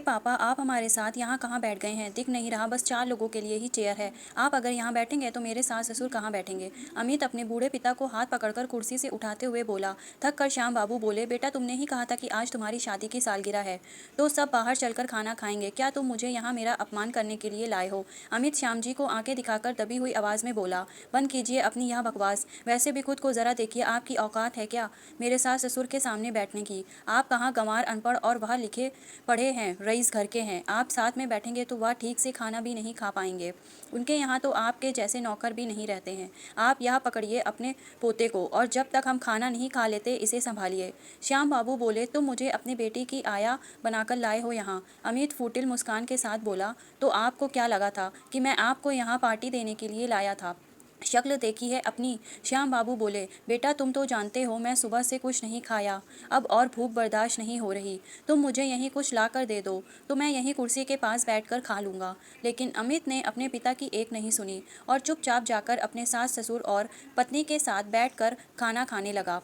पापा, आप हमारे साथ यहाँ कहाँ बैठ गए हैं? दिख नहीं रहा, बस 4 लोगों के लिए ही चेयर है। आप अगर यहाँ बैठेंगे तो मेरे सास ससुर कहाँ बैठेंगे? अमित अपने बूढ़े पिता को हाथ पकड़कर कुर्सी से उठाते हुए बोला। थक कर श्याम बाबू बोले, बेटा तुमने ही कहा था कि आज तुम्हारी शादी की सालगिरह है, तो सब बाहर चलकर खाना खाएंगे। क्या तुम मुझे यहाँ मेरा अपमान करने के लिए लाए हो? अमित श्याम जी को आंखें दिखाकर दबी हुई आवाज में बोला, बंद कीजिए अपनी यह बकवास। वैसे भी खुद को जरा देखिए, आपकी औकात है क्या मेरे सास ससुर के सामने बैठने की? आप कहाँ गंवार, अनपढ़ और वह लिखे पढ़े हैं, रईस घर के हैं। आप साथ में बैठेंगे तो वह ठीक से खाना भी नहीं खा पाएंगे। उनके यहाँ तो आपके जैसे नौकर भी नहीं रहते हैं। आप यह पकड़िए अपने पोते को, और जब तक हम खाना नहीं खा लेते इसे संभालिए। श्याम बाबू बोले, तुम मुझे अपनी बेटी की आया बनाकर लाए हो यहाँ? अमित फूटिल मुस्कान के साथ बोला, तो आपको क्या लगा था कि मैं आपको यहाँ पार्टी देने के लिए लाया था? शक्ल देखी है अपनी? श्याम बाबू बोले, बेटा तुम तो जानते हो मैं सुबह से कुछ नहीं खाया, अब और भूख बर्दाश्त नहीं हो रही। तुम मुझे यहीं कुछ ला कर दे दो तो मैं यहीं कुर्सी के पास बैठकर खा लूँगा। लेकिन अमित ने अपने पिता की एक नहीं सुनी और चुपचाप जाकर अपने सास ससुर और पत्नी के साथ बैठकर खाना खाने लगा।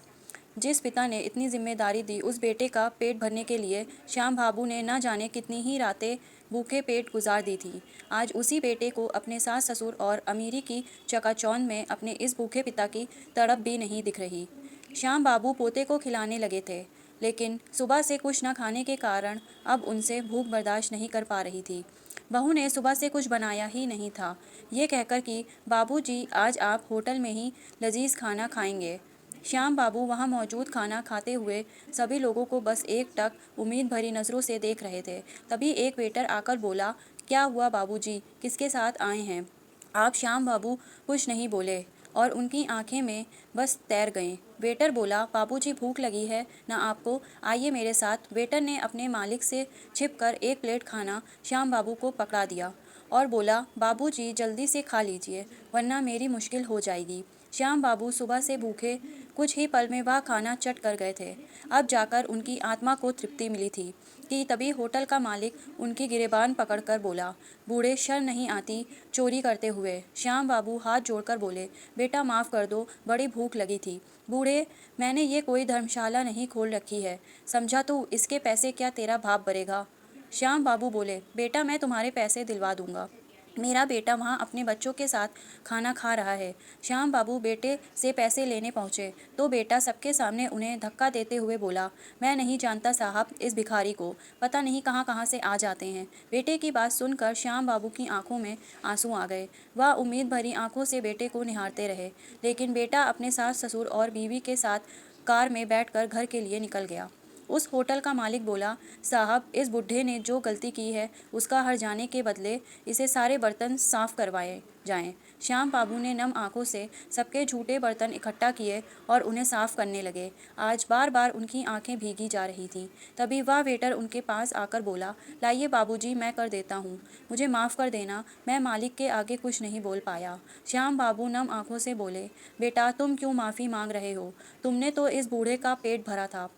जिस पिता ने इतनी जिम्मेदारी दी उस बेटे का पेट भरने के लिए श्याम बाबू ने न जाने कितनी ही रातें भूखे पेट गुजार दी थी, आज उसी बेटे को अपने सास ससुर और अमीरी की चकाचौंध में अपने इस भूखे पिता की तड़प भी नहीं दिख रही। श्याम बाबू पोते को खिलाने लगे थे, लेकिन सुबह से कुछ न खाने के कारण अब उनसे भूख बर्दाश्त नहीं कर पा रही थी। बहू ने सुबह से कुछ बनाया ही नहीं था, ये कहकर कि बाबूजी आज आप होटल में ही लजीज खाना खाएंगे। श्याम बाबू वहां मौजूद खाना खाते हुए सभी लोगों को बस एकटक उम्मीद भरी नजरों से देख रहे थे। तभी एक वेटर आकर बोला, क्या हुआ बाबूजी, किसके साथ आए हैं आप? श्याम बाबू कुछ नहीं बोले और उनकी आंखें में बस तैर गईं। वेटर बोला, बाबूजी भूख लगी है ना आपको? आइए मेरे साथ। वेटर ने अपने मालिक से छिपकर एक प्लेट खाना श्याम बाबू को पकड़ा दिया और बोला, बाबूजी जल्दी से खा लीजिए वरना मेरी मुश्किल हो जाएगी। श्याम बाबू सुबह से भूखे कुछ ही पल में वह खाना चट कर गए थे। अब जाकर उनकी आत्मा को तृप्ति मिली थी कि तभी होटल का मालिक उनकी गिरेबान पकड़कर बोला, बूढ़े शर्म नहीं आती चोरी करते हुए? श्याम बाबू हाथ जोड़कर बोले, बेटा माफ़ कर दो, बड़ी भूख लगी थी। बूढ़े, मैंने ये कोई धर्मशाला नहीं खोल रखी है, समझा तू? इसके पैसे क्या तेरा बाप भरेगा? श्याम बाबू बोले, बेटा मैं तुम्हारे पैसे दिलवा दूंगा, मेरा बेटा वहाँ अपने बच्चों के साथ खाना खा रहा है। श्याम बाबू बेटे से पैसे लेने पहुँचे तो बेटा सबके सामने उन्हें धक्का देते हुए बोला, मैं नहीं जानता साहब, इस भिखारी को पता नहीं कहाँ कहाँ से आ जाते हैं। बेटे की बात सुनकर श्याम बाबू की आंखों में आंसू आ गए। वह उम्मीद भरी आंखों से बेटे को निहारते रहे, लेकिन बेटा अपने सास ससुर और बीवी के साथ कार में बैठकर घर के लिए निकल गया। उस होटल का मालिक बोला, साहब इस बुढ़े ने जो गलती की है उसका हर जाने के बदले इसे सारे बर्तन साफ करवाए जाएं। श्याम बाबू ने नम आंखों से सबके झूठे बर्तन इकट्ठा किए और उन्हें साफ करने लगे। आज बार बार उनकी आंखें भीगी जा रही थीं। तभी वह वेटर उनके पास आकर बोला, लाइए बाबूजी मैं कर देता हूँ, मुझे माफ़ कर देना, मैं मालिक के आगे कुछ नहीं बोल पाया। श्याम बाबू नम आंखों से बोले, बेटा तुम क्यों माफ़ी मांग रहे हो? तुमने तो इस बूढ़े का पेट भरा था,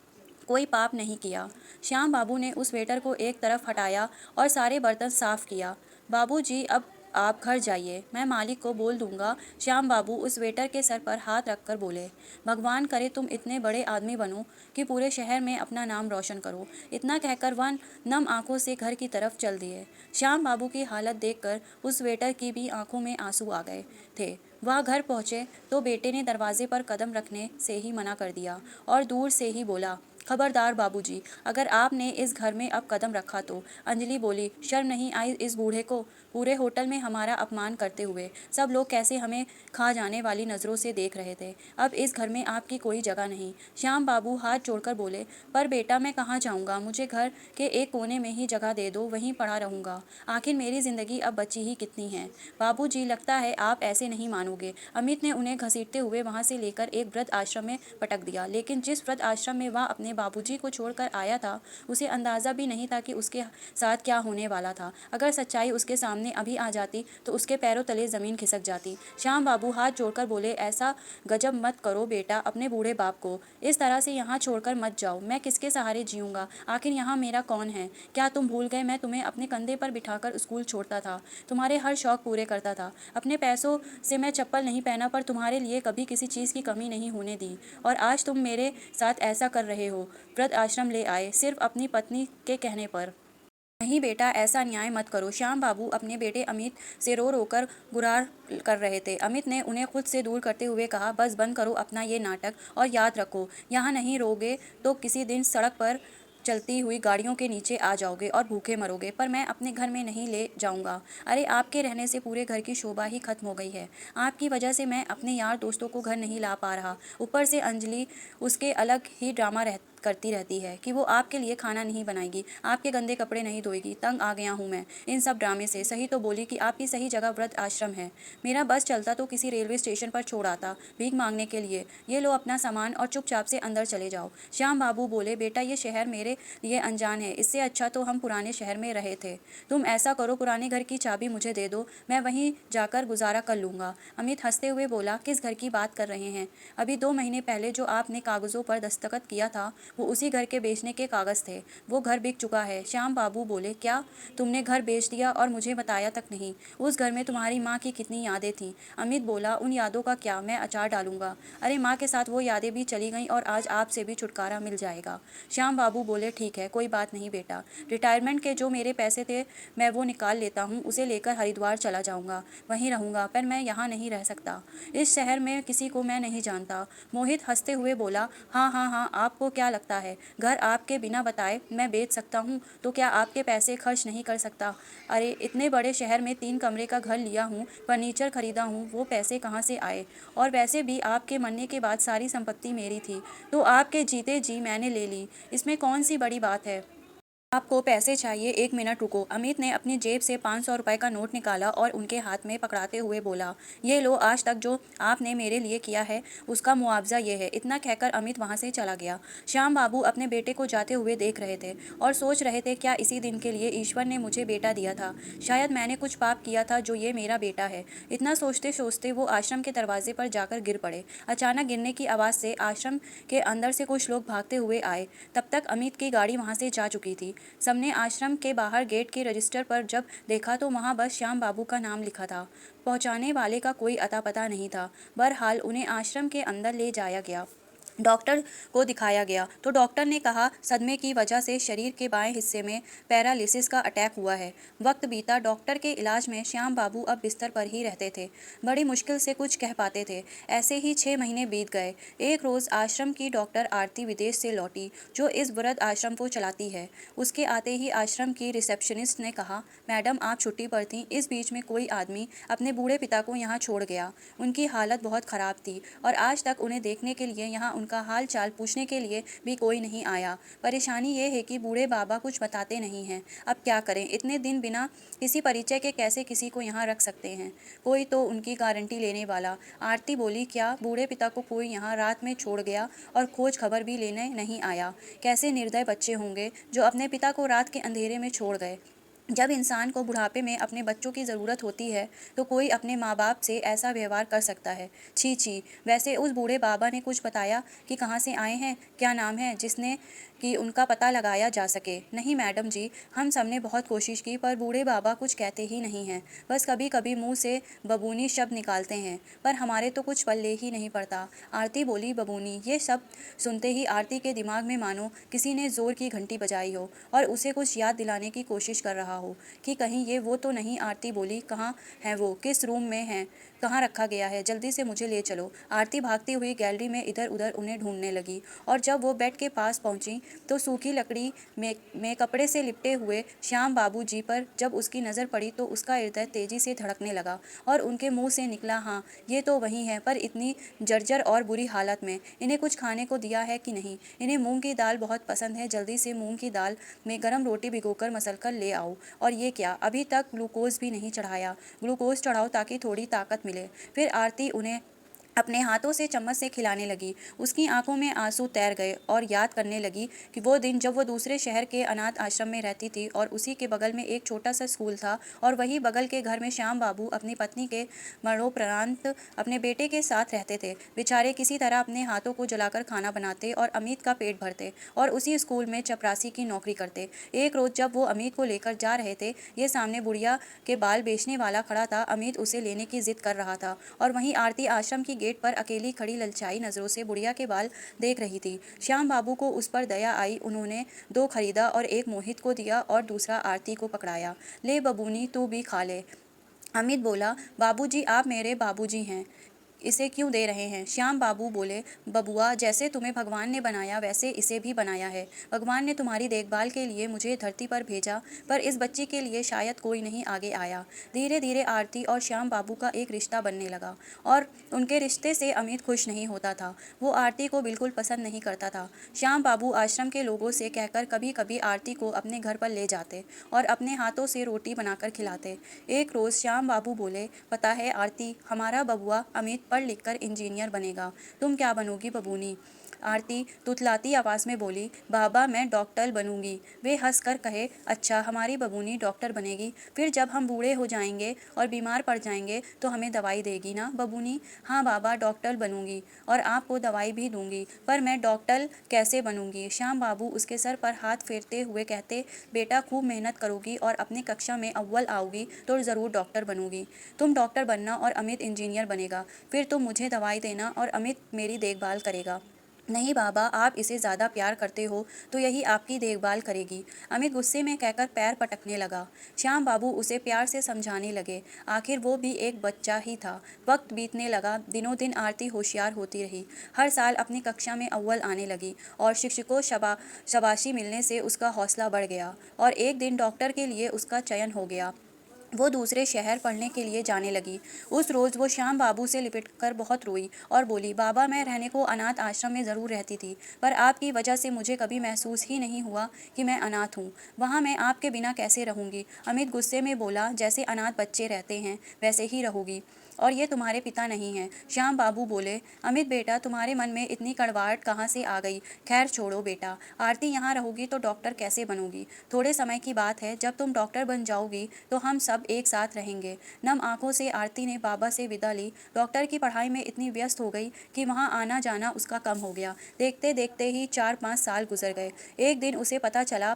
कोई पाप नहीं किया। श्याम बाबू ने उस वेटर को एक तरफ हटाया और सारे बर्तन साफ किया। बाबूजी अब आप घर जाइए, मैं मालिक को बोल दूंगा। श्याम बाबू उस वेटर के सर पर हाथ रखकर बोले, भगवान करे तुम इतने बड़े आदमी बनो कि पूरे शहर में अपना नाम रोशन करो। इतना कहकर वह नम आंखों से घर की तरफ चल दिए। श्याम बाबू की हालत देखकर उस वेटर की भी आंखों में आंसू आ गए थे। वह घर पहुंचे तो बेटे ने दरवाजे पर कदम रखने से ही मना कर दिया और दूर से ही बोला, खबरदार बाबूजी, अगर आपने इस घर में अब कदम रखा तो। अंजलि बोली, शर्म नहीं आई इस बूढ़े को? पूरे होटल में हमारा अपमान करते हुए सब लोग कैसे हमें खा जाने वाली नज़रों से देख रहे थे। अब इस घर में आपकी कोई जगह नहीं। श्याम बाबू हाथ जोड़कर बोले, पर बेटा मैं कहाँ जाऊँगा? मुझे घर के एक कोने में ही जगह दे दो, वहीं पड़ा रहूँगा। आखिर मेरी ज़िंदगी अब बची ही कितनी है। बाबूजी लगता है आप ऐसे नहीं मानोगे। अमित ने उन्हें घसीटते हुए वहाँ से लेकर एक वृद्ध आश्रम में पटक दिया, लेकिन जिस वृद्ध आश्रम में वह अपने बाबूजी को छोड़कर आया था उसे अंदाज़ा भी नहीं था कि उसके साथ क्या होने वाला था। अगर सच्चाई उसके सामने अभी आ जाती तो उसके पैरों तले ज़मीन खिसक जाती। श्याम बाबू हाथ जोड़कर बोले, ऐसा गजब मत करो बेटा, अपने बूढ़े बाप को इस तरह से यहाँ छोड़कर मत जाओ। मैं किसके सहारे जीऊँगा? आखिर यहाँ मेरा कौन है? क्या तुम भूल गए मैं तुम्हें अपने कंधे पर बिठाकर स्कूल छोड़ता था, तुम्हारे हर शौक पूरे करता था। अपने पैसों से मैं चप्पल नहीं पहना पर तुम्हारे लिए कभी किसी चीज़ की कमी नहीं होने दी, और आज तुम मेरे साथ ऐसा कर रहे हो। वृद्ध आश्रम ले आए सिर्फ अपनी पत्नी के कहने पर। नहीं बेटा, ऐसा अन्याय मत करो। श्याम बाबू अपने बेटे अमित से रो रो कर गुहार कर रहे थे। अमित ने उन्हें खुद से दूर करते हुए कहा, बस बंद करो अपना ये नाटक और याद रखो, यहाँ नहीं रोगे तो किसी दिन सड़क पर चलती हुई गाड़ियों के नीचे आ जाओगे और भूखे मरोगे। पर मैं अपने घर में नहीं ले जाऊंगा। अरे आपके रहने से पूरे घर की शोभा ही खत्म हो गई है। आपकी वजह से मैं अपने यार दोस्तों को घर नहीं ला पा रहा। ऊपर से अंजलि उसके अलग ही ड्रामा करती रहती है कि वो आपके लिए खाना नहीं बनाएगी, आपके गंदे कपड़े नहीं धोएगी। तंग आ गया हूँ मैं इन सब ड्रामे से। सही तो बोली कि आपकी सही जगह वृद्ध आश्रम है। मेरा बस चलता तो किसी रेलवे स्टेशन पर छोड़ आता भीख मांगने के लिए। ये लो अपना सामान और चुपचाप से अंदर चले जाओ। श्याम बाबू बोले, बेटा ये शहर मेरे लिए अनजान है। इससे अच्छा तो हम पुराने शहर में रहे थे। तुम ऐसा करो, पुराने घर की चाबी मुझे दे दो, मैं वहीं जाकर गुजारा कर लूँगा। अमित हंसते हुए बोला, किस घर की बात कर रहे हैं? अभी 2 महीने पहले जो आपने कागज़ों पर दस्तखत किया था वो उसी घर के बेचने के कागज़ थे। वो घर बिक चुका है। श्याम बाबू बोले, क्या तुमने घर बेच दिया और मुझे बताया तक नहीं? उस घर में तुम्हारी माँ की कितनी यादें थीं। अमित बोला, उन यादों का क्या, मैं अचार डालूंगा। अरे माँ के साथ वो यादें भी चली गईं और आज आपसे भी छुटकारा मिल जाएगा। श्याम बाबू बोले, ठीक है, कोई बात नहीं बेटा। रिटायरमेंट के जो मेरे पैसे थे मैं वो निकाल लेता हूँ, उसे लेकर हरिद्वार चला जाऊँगा, वहीं रहूँगा। पर मैं यहाँ नहीं रह सकता। इस शहर में किसी को मैं नहीं जानता। मोहित हंसते हुए बोला, हाँ हाँ हाँ, आपको क्या लगता है घर आपके बिना बताए मैं बेच सकता हूँ? तो क्या आपके पैसे खर्च नहीं कर सकता? अरे इतने बड़े शहर में 3 कमरे का घर लिया हूँ, फर्नीचर खरीदा हूँ, वो पैसे कहाँ से आए? और वैसे भी आपके मरने के बाद सारी संपत्ति मेरी थी, तो आपके जीते जी मैंने ले ली। इसमें कौन सी बड़ी बात है? आपको पैसे चाहिए, 1 मिनट रुको। अमित ने अपनी जेब से 500 रुपए का नोट निकाला और उनके हाथ में पकड़ाते हुए बोला, ये लो, आज तक जो आपने मेरे लिए किया है उसका मुआवजा ये है। इतना कहकर अमित वहां से चला गया। श्याम बाबू अपने बेटे को जाते हुए देख रहे थे और सोच रहे थे, क्या इसी दिन के लिए ईश्वर ने मुझे बेटा दिया था? शायद मैंने कुछ पाप किया था जो ये मेरा बेटा है। इतना सोचते सोचते वो आश्रम के दरवाजे पर जाकर गिर पड़े। अचानक गिरने की आवाज़ से आश्रम के अंदर से कुछ लोग भागते हुए आए। तब तक अमित की गाड़ी वहां से जा चुकी थी। सबने आश्रम के बाहर गेट के रजिस्टर पर जब देखा तो वहां बस श्याम बाबू का नाम लिखा था। पहुंचाने वाले का कोई अता पता नहीं था। बहरहाल उन्हें आश्रम के अंदर ले जाया गया। डॉक्टर को दिखाया गया तो डॉक्टर ने कहा, सदमे की वजह से शरीर के बाएं हिस्से में पैरालिसिस का अटैक हुआ है। वक्त बीता। डॉक्टर के इलाज में श्याम बाबू अब बिस्तर पर ही रहते थे। बड़ी मुश्किल से कुछ कह पाते थे। ऐसे ही 6 महीने बीत गए। एक रोज़ आश्रम की डॉक्टर आरती विदेश से लौटी, जो इस वृद्ध आश्रम को चलाती है। उसके आते ही आश्रम की रिसेप्शनिस्ट ने कहा, मैडम आप छुट्टी पर थीं। इस बीच में कोई आदमी अपने बूढ़े पिता को यहाँ छोड़ गया। उनकी हालत बहुत ख़राब थी और आज तक उन्हें देखने के लिए यहाँ उनका हाल चाल पूछने के लिए भी कोई नहीं आया। परेशानी ये है कि बूढ़े बाबा कुछ बताते नहीं हैं। अब क्या करें? इतने दिन बिना किसी परिचय के कैसे किसी को यहाँ रख सकते हैं? कोई तो उनकी गारंटी लेने वाला। आरती बोली, क्या बूढ़े पिता को कोई यहाँ रात में छोड़ गया और खोज खबर भी लेने नहीं आया? कैसे निर्दय बच्चे होंगे जो अपने पिता को रात के अंधेरे में छोड़ गए। जब इंसान को बुढ़ापे में अपने बच्चों की ज़रूरत होती है तो कोई अपने माँ बाप से ऐसा व्यवहार कर सकता है? छी छी। वैसे उस बूढ़े बाबा ने कुछ बताया कि कहाँ से आए हैं, क्या नाम है, जिसने कि उनका पता लगाया जा सके? नहीं मैडम जी, हम सब ने बहुत कोशिश की पर बूढ़े बाबा कुछ कहते ही नहीं हैं। बस कभी कभी मुंह से बबूनी शब्द निकालते हैं, पर हमारे तो कुछ पल्ले ही नहीं पड़ता। आरती बोली, बबूनी? ये सब सुनते ही आरती के दिमाग में मानो किसी ने ज़ोर की घंटी बजाई हो और उसे कुछ याद दिलाने की कोशिश कर रहा हो कि कहीं ये वो तो नहीं। आरती बोली, कहाँ है वो? किस रूम में है? कहाँ रखा गया है? जल्दी से मुझे ले चलो। आरती भागती हुई गैलरी में इधर उधर उन्हें ढूंढने लगी और जब वो बेड के पास पहुंची तो सूखी लकड़ी में कपड़े से लिपटे हुए श्याम बाबू जी पर जब उसकी नज़र पड़ी तो उसका हृदय तेजी से धड़कने लगा और उनके मुंह से निकला, हाँ ये तो वही है, पर इतनी जर्जर और बुरी हालत में। इन्हें कुछ खाने को दिया है कि नहीं? इन्हें मूंग की दाल बहुत पसंद है, जल्दी से मूंग की दाल में गर्म रोटी भिगोकर मसल कर ले आओ। और ये क्या, अभी तक ग्लूकोज भी नहीं चढ़ाया? ग्लूकोज चढ़ाओ ताकि थोड़ी ताकत मिले। फिर आरती उन्हें अपने हाथों से चम्मच से खिलाने लगी। उसकी आंखों में आंसू तैर गए और याद करने लगी कि वो दिन जब वो दूसरे शहर के अनाथ आश्रम में रहती थी और उसी के बगल में एक छोटा सा स्कूल था और वही बगल के घर में श्याम बाबू अपनी पत्नी के मरणोपरांत अपने बेटे के साथ रहते थे। बेचारे किसी तरह अपने हाथों को जलाकर खाना बनाते और अमित का पेट भरते और उसी स्कूल में चपरासी की नौकरी करते। एक रोज़ जब वो अमित को लेकर जा रहे थे, ये सामने बुढ़िया के बाल बेचने वाला खड़ा था। अमित उसे लेने की जिद कर रहा था और वहीं आरती आश्रम की गेट पर अकेली खड़ी ललचाई नज़रों से बुढ़िया के बाल देख रही थी। श्याम बाबू को उस पर दया आई। उन्होंने 2 खरीदा और एक मोहित को दिया और दूसरा आरती को पकड़ाया। ले बबूनी, तू भी खा ले। अमित बोला, बाबूजी आप मेरे बाबूजी हैं, इसे क्यों दे रहे हैं? श्याम बाबू बोले, बबुआ जैसे तुम्हें भगवान ने बनाया वैसे इसे भी बनाया है। भगवान ने तुम्हारी देखभाल के लिए मुझे धरती पर भेजा, पर इस बच्ची के लिए शायद कोई नहीं आगे आया। धीरे धीरे आरती और श्याम बाबू का एक रिश्ता बनने लगा और उनके रिश्ते से अमित खुश नहीं होता था। वो आरती को बिल्कुल पसंद नहीं करता था। श्याम बाबू आश्रम के लोगों से कहकर कभी कभी आरती को अपने घर पर ले जाते और अपने हाथों से रोटी बनाकर खिलाते। एक रोज़ श्याम बाबू बोले, पता है आरती, हमारा बबुआ अमित पढ़ लिखकर इंजीनियर बनेगा। तुम क्या बनोगी बबूनी? आरती तुतलाती आवाज़ में बोली, बाबा मैं डॉक्टर बनूंगी। वे हंसकर कहे, अच्छा हमारी बबूनी डॉक्टर बनेगी, फिर जब हम बूढ़े हो जाएंगे और बीमार पड़ जाएंगे तो हमें दवाई देगी ना बबूनी? हाँ बाबा डॉक्टर बनूंगी और आपको दवाई भी दूंगी, पर मैं डॉक्टर कैसे बनूंगी? श्याम बाबू उसके सर पर हाथ फेरते हुए कहते, बेटा खूब मेहनत करोगी और अपनी कक्षा में अव्वल आओगी तो ज़रूर डॉक्टर बनूंगी। तुम डॉक्टर बनना और अमित इंजीनियर बनेगा, फिर तुम मुझे दवाई देना और अमित मेरी देखभाल करेगा। नहीं बाबा, आप इसे ज़्यादा प्यार करते हो तो यही आपकी देखभाल करेगी। अमित गुस्से में कहकर पैर पटकने लगा। श्याम बाबू उसे प्यार से समझाने लगे। आखिर वो भी एक बच्चा ही था। वक्त बीतने लगा। दिनों दिन आरती होशियार होती रही। हर साल अपनी कक्षा में अव्वल आने लगी और शिक्षकों शाबाशी मिलने से उसका हौसला बढ़ गया और एक दिन डॉक्टर के लिए उसका चयन हो गया। वो दूसरे शहर पढ़ने के लिए जाने लगी। उस रोज़ वो श्याम बाबू से लिपट कर बहुत रोई और बोली, बाबा मैं रहने को अनाथ आश्रम में ज़रूर रहती थी, पर आपकी वजह से मुझे कभी महसूस ही नहीं हुआ कि मैं अनाथ हूँ। वहाँ मैं आपके बिना कैसे रहूँगी? अमित गुस्से में बोला, जैसे अनाथ बच्चे रहते हैं वैसे ही रहोगी, और ये तुम्हारे पिता नहीं हैं। श्याम बाबू बोले, अमित बेटा तुम्हारे मन में इतनी कड़वाहट कहाँ से आ गई? खैर छोड़ो बेटा, आरती यहाँ रहोगी तो डॉक्टर कैसे बनोगी? थोड़े समय की बात है, जब तुम डॉक्टर बन जाओगी तो हम सब एक साथ रहेंगे। नम आंखों से आरती ने बाबा से विदा ली। डॉक्टर की पढ़ाई में इतनी व्यस्त हो गई कि वहाँ आना जाना उसका कम हो गया। देखते देखते ही 4-5 साल गुजर गए। एक दिन उसे पता चला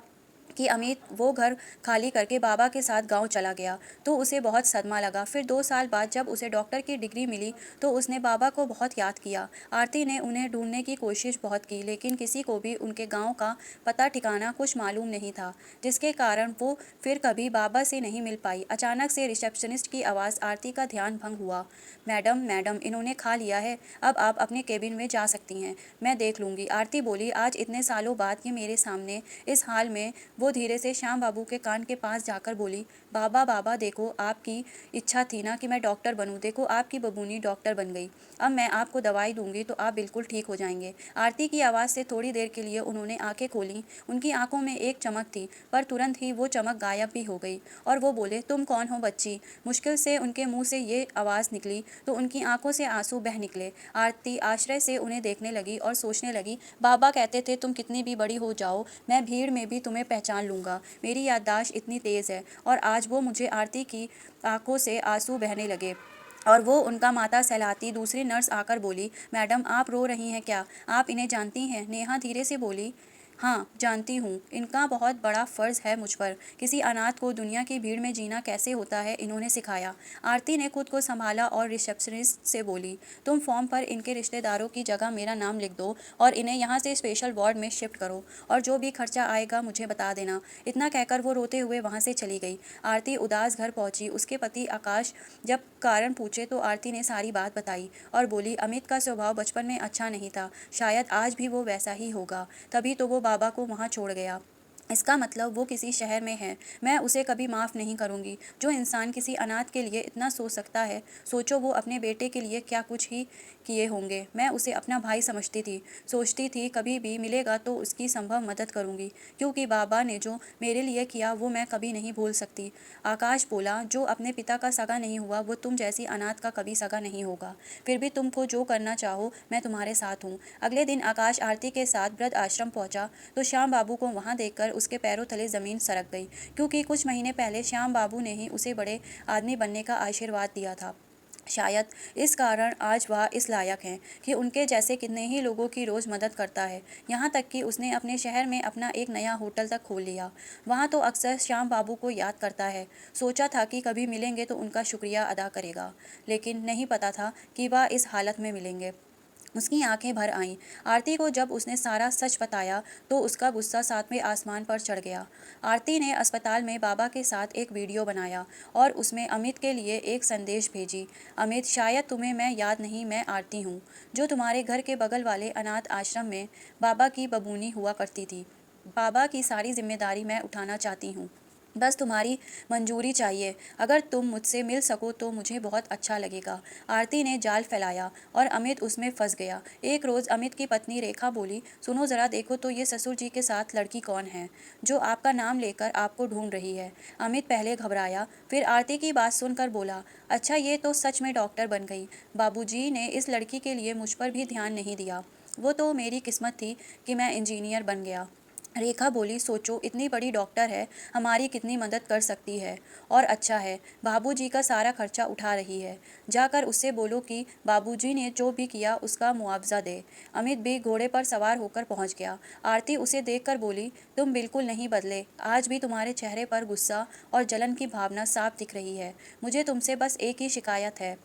कि अमित वो घर खाली करके बाबा के साथ गांव चला गया, तो उसे बहुत सदमा लगा। फिर 2 साल बाद जब उसे डॉक्टर की डिग्री मिली तो उसने बाबा को बहुत याद किया। आरती ने उन्हें ढूंढने की कोशिश बहुत की, लेकिन किसी को भी उनके गांव का पता ठिकाना कुछ मालूम नहीं था, जिसके कारण वो फिर कभी बाबा से नहीं मिल पाई। अचानक से रिसेप्शनिस्ट की आवाज़ आरती का ध्यान भंग हुआ। मैडम मैडम, इन्होंने खा लिया है, अब आप अपने केबिन में जा सकती हैं, मैं देख लूँगी। आरती बोली, आज इतने सालों बाद ये मेरे सामने इस हाल में। वो धीरे से श्याम बाबू के कान के पास जाकर बोली, बाबा बाबा देखो, आपकी इच्छा थी ना कि मैं डॉक्टर बनूं, देखो आपकी बबूनी डॉक्टर बन गई। अब मैं आपको दवाई दूंगी तो आप बिल्कुल ठीक हो जाएंगे। आरती की आवाज़ से थोड़ी देर के लिए उन्होंने आंखें खोली। उनकी आंखों में एक चमक थी, पर तुरंत ही वो चमक गायब भी हो गई और वो बोले, तुम कौन हो बच्ची? मुश्किल से उनके मुंह से ये आवाज़ निकली तो उनकी आंखों से आंसू बह निकले। आरती आश्चर्य से उन्हें देखने लगी और सोचने लगी, बाबा कहते थे तुम कितनी भी बड़ी हो जाओ मैं भीड़ में भी तुम्हें पहचान लूँगा। मेरी याददाश्त इतनी तेज़ है। और आज वो मुझे आरती की आंखों से आंसू बहने लगे और वो उनका माथा सहलाती। दूसरी नर्स आकर बोली, मैडम आप रो रही हैं क्या? आप इन्हें जानती हैं? नेहा धीरे से बोली, हाँ जानती हूँ, इनका बहुत बड़ा फ़र्ज़ है मुझ पर। किसी अनाथ को दुनिया की भीड़ में जीना कैसे होता है इन्होंने सिखाया। आरती ने खुद को संभाला और रिसेप्शनिस्ट से बोली, तुम फॉर्म पर इनके रिश्तेदारों की जगह मेरा नाम लिख दो और इन्हें यहाँ से स्पेशल वार्ड में शिफ्ट करो, और जो भी खर्चा आएगा मुझे बता देना। इतना कहकर वो रोते हुए वहाँ से चली गई। आरती उदास घर पहुँची। उसके पति आकाश जब कारण पूछे तो आरती ने सारी बात बताई और बोली, अमित का स्वभाव बचपन में अच्छा नहीं था, शायद आज भी वो वैसा ही होगा, तभी तो वो बाबा को वहाँ छोड़ गया। इसका मतलब वो किसी शहर में है। मैं उसे कभी माफ़ नहीं करूँगी। जो इंसान किसी अनाथ के लिए इतना सोच सकता है, सोचो वो अपने बेटे के लिए क्या कुछ ही किए होंगे। मैं उसे अपना भाई समझती थी, सोचती थी कभी भी मिलेगा तो उसकी संभव मदद करूँगी, क्योंकि बाबा ने जो मेरे लिए किया वो मैं कभी नहीं भूल सकती। आकाश बोला, जो अपने पिता का सगा नहीं हुआ वो तुम जैसी अनाथ का कभी सगा नहीं होगा। फिर भी तुमको जो करना चाहो मैं तुम्हारे साथ हूँ। अगले दिन आकाश आरती के साथ वृद्ध आश्रम पहुँचा तो श्याम बाबू को वहाँ देखकर उसके पैरों तले ज़मीन सरक गई, क्योंकि कुछ महीने पहले श्याम बाबू ने ही उसे बड़े आदमी बनने का आशीर्वाद दिया था। शायद इस कारण आज वह इस लायक हैं कि उनके जैसे कितने ही लोगों की रोज़ मदद करता है। यहाँ तक कि उसने अपने शहर में अपना एक नया होटल तक खोल लिया। वहाँ तो अक्सर श्याम बाबू को याद करता है। सोचा था कि कभी मिलेंगे तो उनका शुक्रिया अदा करेगा, लेकिन नहीं पता था कि वह इस हालत में मिलेंगे। उसकी आंखें भर आईं। आरती को जब उसने सारा सच बताया तो उसका गुस्सा सातवें आसमान पर चढ़ गया। आरती ने अस्पताल में बाबा के साथ एक वीडियो बनाया और उसमें अमित के लिए एक संदेश भेजी। अमित, शायद तुम्हें मैं याद नहीं, मैं आरती हूँ, जो तुम्हारे घर के बगल वाले अनाथ आश्रम में बाबा की बबूनी हुआ करती थी। बाबा की सारी जिम्मेदारी मैं उठाना चाहती हूँ। बस तुम्हारी मंजूरी चाहिए। अगर तुम मुझसे मिल सको तो मुझे बहुत अच्छा लगेगा। आरती ने जाल फैलाया और अमित उसमें फंस गया। एक रोज़ अमित की पत्नी रेखा बोली, सुनो ज़रा, देखो तो ये ससुर जी के साथ लड़की कौन है जो आपका नाम लेकर आपको ढूंढ रही है। अमित पहले घबराया, फिर आरती की बात सुनकर बोला, अच्छा ये तो सच में डॉक्टर बन गई। बाबूजी ने इस लड़की के लिए मुझ पर भी ध्यान नहीं दिया। वो तो मेरी किस्मत थी कि मैं इंजीनियर बन गया। रेखा बोली, सोचो, इतनी बड़ी डॉक्टर है, हमारी कितनी मदद कर सकती है। और अच्छा है, बाबूजी का सारा खर्चा उठा रही है। जाकर उससे बोलो कि बाबूजी ने जो भी किया उसका मुआवजा दे। अमित भी घोड़े पर सवार होकर पहुंच गया। आरती उसे देखकर बोली, तुम बिल्कुल नहीं बदले, आज भी तुम्हारे चेहरे पर गुस्सा और जलन की भावना साफ दिख रही है। मुझे तुमसे बस एक ही शिकायत है,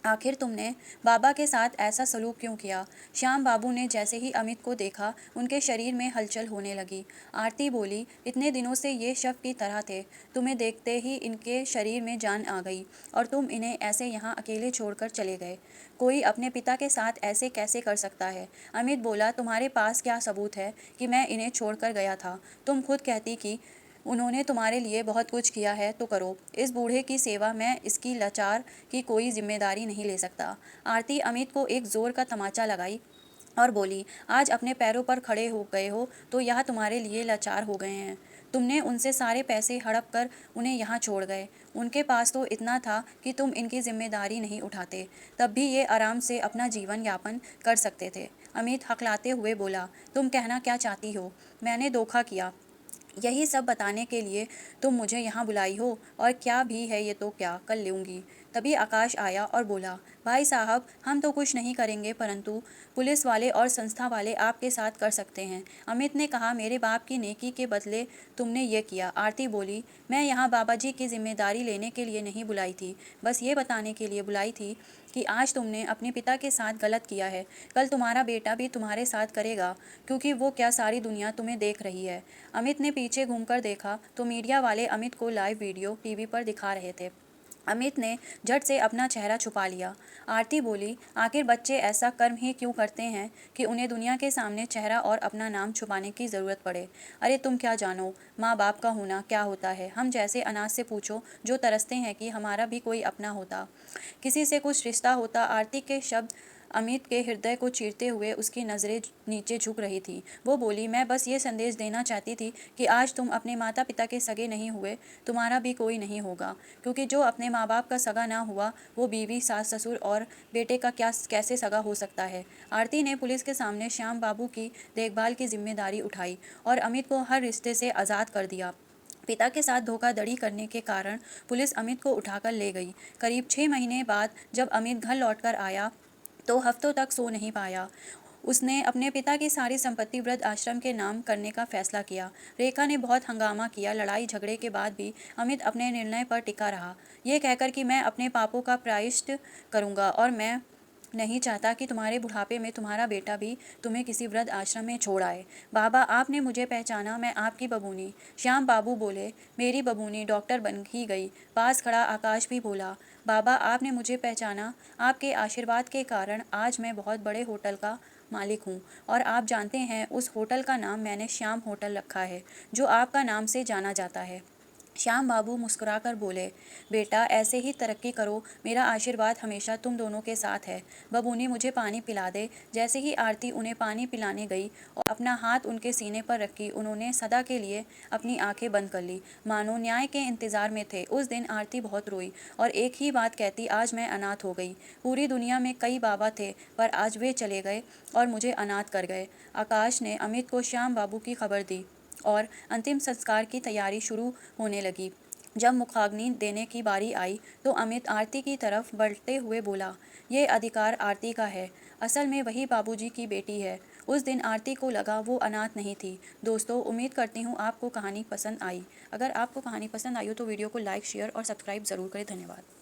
आखिर तुमने बाबा के साथ ऐसा सलूक क्यों किया। श्याम बाबू ने जैसे ही अमित को देखा, उनके शरीर में हलचल होने लगी। आरती बोली, इतने दिनों से ये शव की तरह थे, तुम्हें देखते ही इनके शरीर में जान आ गई और तुम इन्हें ऐसे यहाँ अकेले छोड़कर चले गए। कोई अपने पिता के साथ ऐसे कैसे कर सकता है। अमित बोला, तुम्हारे पास क्या सबूत है कि मैं इन्हें छोड़कर गया था। तुम खुद कहती कि उन्होंने तुम्हारे लिए बहुत कुछ किया है, तो करो। इस बूढ़े की सेवा मैं इसकी लाचार की कोई जिम्मेदारी नहीं ले सकता। आरती अमित को एक जोर का तमाचा लगाई और बोली, आज अपने पैरों पर खड़े हो गए हो तो यह तुम्हारे लिए लाचार हो गए हैं। तुमने उनसे सारे पैसे हड़प कर उन्हें यहाँ छोड़ गए। उनके पास तो इतना था कि तुम इनकी जिम्मेदारी नहीं उठाते, तब भी ये आराम से अपना जीवन यापन कर सकते थे। अमित हकलाते हुए बोला, तुम कहना क्या चाहती हो। मैंने धोखा किया, यही सब बताने के लिए तुम मुझे यहाँ बुलाई हो। और क्या भी है ये तो क्या कर लूँगी। तभी आकाश आया और बोला, भाई साहब, हम तो कुछ नहीं करेंगे, परंतु पुलिस वाले और संस्था वाले आपके साथ कर सकते हैं। अमित ने कहा, मेरे बाप की नेकी के बदले तुमने ये किया। आरती बोली, मैं यहाँ बाबा जी की जिम्मेदारी लेने के लिए नहीं बुलाई थी, बस ये बताने के लिए बुलाई थी कि आज तुमने अपने पिता के साथ गलत किया है, कल तुम्हारा बेटा भी तुम्हारे साथ करेगा, क्योंकि वो क्या सारी दुनिया तुम्हें देख रही है। अमित ने पीछे घूमकर देखा तो मीडिया वाले अमित को लाइव वीडियो टीवी पर दिखा रहे थे। अमित ने झट से अपना चेहरा छुपा लिया। आरती बोली, आखिर बच्चे ऐसा कर्म ही क्यों करते हैं कि उन्हें दुनिया के सामने चेहरा और अपना नाम छुपाने की ज़रूरत पड़े। अरे तुम क्या जानो माँ बाप का होना क्या होता है। हम जैसे अनाथ से पूछो जो तरसते हैं कि हमारा भी कोई अपना होता, किसी से कुछ रिश्ता होता। आरती के शब्द अमित के हृदय को चीरते हुए उसकी नज़रें नीचे झुक रही थी। वो बोली, मैं बस ये संदेश देना चाहती थी कि आज तुम अपने माता पिता के सगे नहीं हुए, तुम्हारा भी कोई नहीं होगा, क्योंकि जो अपने माँ बाप का सगा ना हुआ वो बीवी, सास, ससुर और बेटे का क्या कैसे सगा हो सकता है। आरती ने पुलिस के सामने श्याम बाबू की देखभाल की जिम्मेदारी उठाई और अमित को हर रिश्ते से आज़ाद कर दिया। पिता के साथ धोखाधड़ी करने के कारण पुलिस अमित को उठाकर ले गई। करीब 6 महीने बाद जब अमित घर लौटकर आया तो हफ्तों तक सो नहीं पाया। उसने अपने पिता की सारी संपत्ति वृद्ध आश्रम के नाम करने का फैसला किया। रेखा ने बहुत हंगामा किया। लड़ाई झगड़े के बाद भी अमित अपने निर्णय पर टिका रहा, ये कहकर कि मैं अपने पापों का प्रायश्चित करूंगा और मैं नहीं चाहता कि तुम्हारे बुढ़ापे में तुम्हारा बेटा भी तुम्हें किसी वृद्ध आश्रम में छोड़ आए। बाबा, आपने मुझे पहचाना, मैं आपकी बबूनी। श्याम बाबू बोले, मेरी बबूनी डॉक्टर बन ही गई। पास खड़ा आकाश भी बोला, बाबा, आपने मुझे पहचाना। आपके आशीर्वाद के कारण आज मैं बहुत बड़े होटल का मालिक हूँ और आप जानते हैं उस होटल का नाम मैंने श्याम होटल रखा है, जो आपका नाम से जाना जाता है। श्याम बाबू मुस्कुराकर बोले, बेटा ऐसे ही तरक्की करो, मेरा आशीर्वाद हमेशा तुम दोनों के साथ है। बबूनी, मुझे पानी पिला दे। जैसे ही आरती उन्हें पानी पिलाने गई और अपना हाथ उनके सीने पर रखी, उन्होंने सदा के लिए अपनी आंखें बंद कर ली, मानो न्याय के इंतजार में थे। उस दिन आरती बहुत रोई और एक ही बात कहती, आज मैं अनाथ हो गई। पूरी दुनिया में कई बाबा थे, पर आज वे चले गए और मुझे अनाथ कर गए। आकाश ने अमित को श्याम बाबू की खबर दी और अंतिम संस्कार की तैयारी शुरू होने लगी। जब मुखाग्नि देने की बारी आई तो अमित आरती की तरफ बढ़ते हुए बोला, ये अधिकार आरती का है। असल में वही बाबूजी की बेटी है। उस दिन आरती को लगा वो अनाथ नहीं थी। दोस्तों, उम्मीद करती हूँ आपको कहानी पसंद आई। अगर आपको कहानी पसंद आई हो तो वीडियो को लाइक, शेयर और सब्सक्राइब ज़रूर करें। धन्यवाद।